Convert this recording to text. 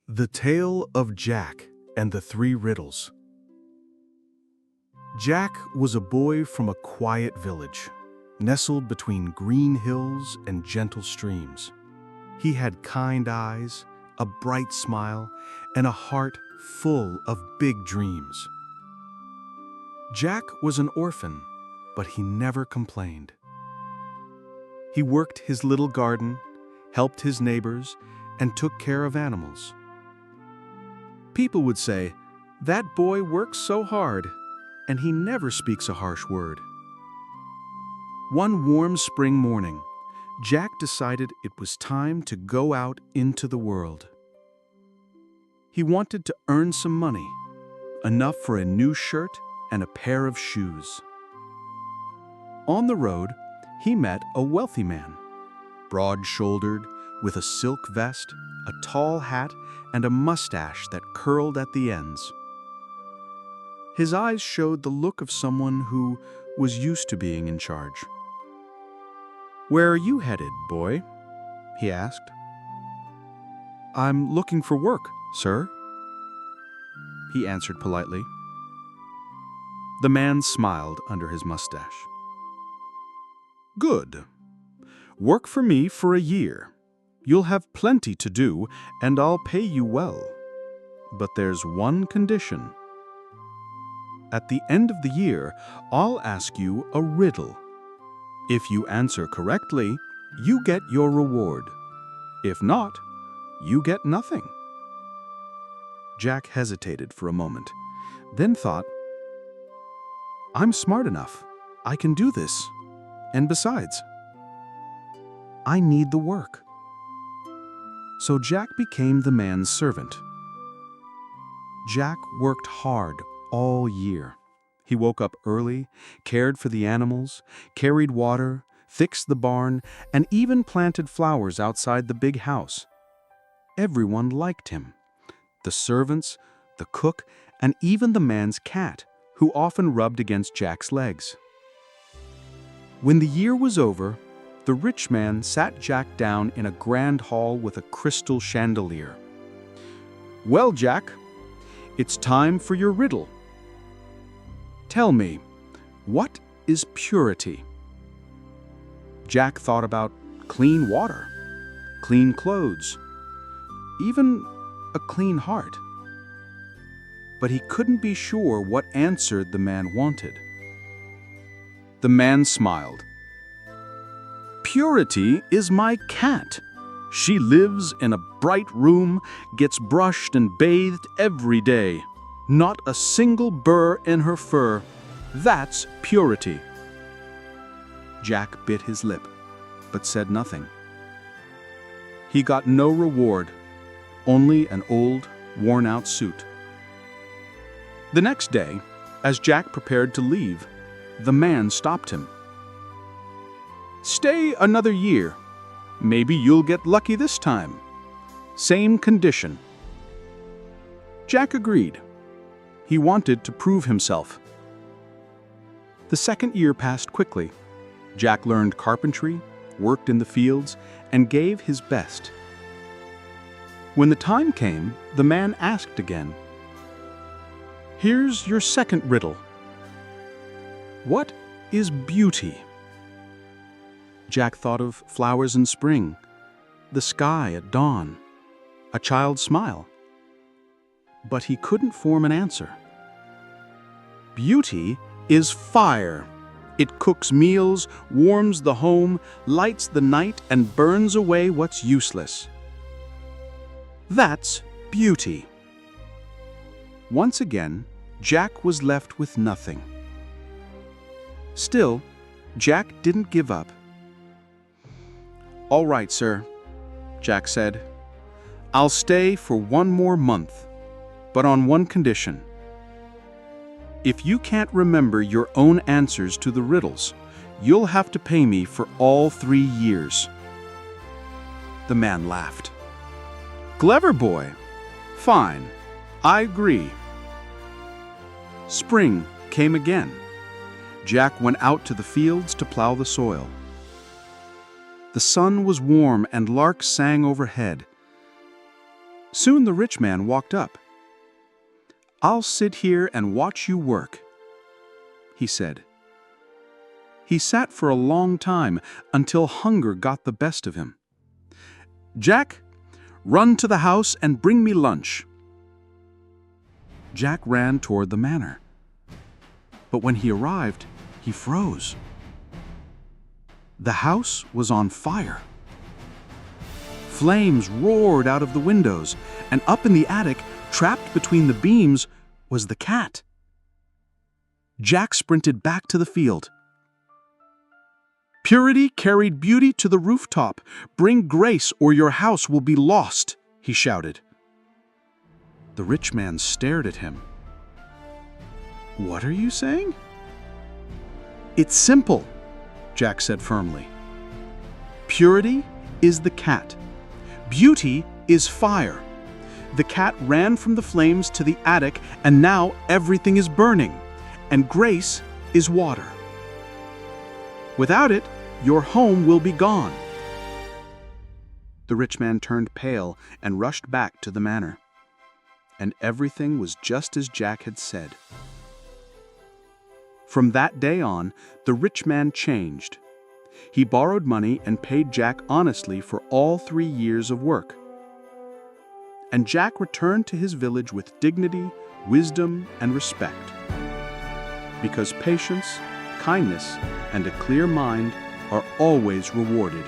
The Tale of Jack and the Three Riddles. Jack was a boy from a quiet village, nestled between green hills and gentle streams. He had kind eyes, a bright smile, and a heart full of big dreams. Jack was an orphan, but he never complained. He worked his little garden, helped his neighbors, and took care of animals. People would say, "That boy works so hard, and he never speaks a harsh word." One warm spring morning, Jack decided it was time to go out into the world. He wanted to earn some money, enough for a new shirt and a pair of shoes. On the road, he met a wealthy man, broad-shouldered, with a silk vest, a tall hat, and a mustache that curled at the ends. His eyes showed the look of someone who was used to being in charge. "Where are you headed, boy?" he asked. "I'm looking for work, sir," he answered politely. The man smiled under his mustache. "Good. Work for me for a year. You'll have plenty to do, and I'll pay you well. But there's one condition. At the end of the year, I'll ask you a riddle. If you answer correctly, you get your reward. If not, you get nothing." Jack hesitated for a moment, then thought, "I'm smart enough. I can do this. And besides, I need the work." So Jack became the man's servant. Jack worked hard all year. He woke up early, cared for the animals, carried water, fixed the barn, and even planted flowers outside the big house. Everyone liked him. The servants, the cook, and even the man's cat, who often rubbed against Jack's legs. When the year was over, the rich man sat Jack down in a grand hall with a crystal chandelier. "Well, Jack, it's time for your riddle. Tell me, what is purity?" Jack thought about clean water, clean clothes, even a clean heart. But he couldn't be sure what answer the man wanted. The man smiled. "Purity is my cat. She lives in a bright room, gets brushed and bathed every day. Not a single burr in her fur. That's purity." Jack bit his lip, but said nothing. He got no reward, only an old, worn-out suit. The next day, as Jack prepared to leave, the man stopped him. "Stay another year. Maybe you'll get lucky this time. Same condition." Jack agreed. He wanted to prove himself. The second year passed quickly. Jack learned carpentry, worked in the fields, and gave his best. When the time came, the man asked again, "Here's your second riddle. What is beauty?" Jack thought of flowers in spring, the sky at dawn, a child's smile. But he couldn't form an answer. "Beauty is fire. It cooks meals, warms the home, lights the night, and burns away what's useless. That's beauty." Once again, Jack was left with nothing. Still, Jack didn't give up. "All right, sir," Jack said. "I'll stay for one more month, but on one condition. If you can't remember your own answers to the riddles, you'll have to pay me for all 3 years." The man laughed. "Clever boy. Fine, I agree." Spring came again. Jack went out to the fields to plow the soil. The sun was warm and larks sang overhead. Soon the rich man walked up. "I'll sit here and watch you work," he said. He sat for a long time until hunger got the best of him. "Jack, run to the house and bring me lunch." Jack ran toward the manor. But when he arrived, he froze. The house was on fire. Flames roared out of the windows, and up in the attic, trapped between the beams, was the cat. Jack sprinted back to the field. "Purity carried beauty to the rooftop. Bring grace or your house will be lost," he shouted. The rich man stared at him. "What are you saying?" "It's simple," Jack said firmly. "Purity is the cat. Beauty is fire. The cat ran from the flames to the attic, and now everything is burning, and grace is water. Without it, your home will be gone." The rich man turned pale and rushed back to the manor. And everything was just as Jack had said. From that day on, the rich man changed. He borrowed money and paid Jack honestly for all 3 years of work. And Jack returned to his village with dignity, wisdom, and respect. Because patience, kindness, and a clear mind are always rewarded.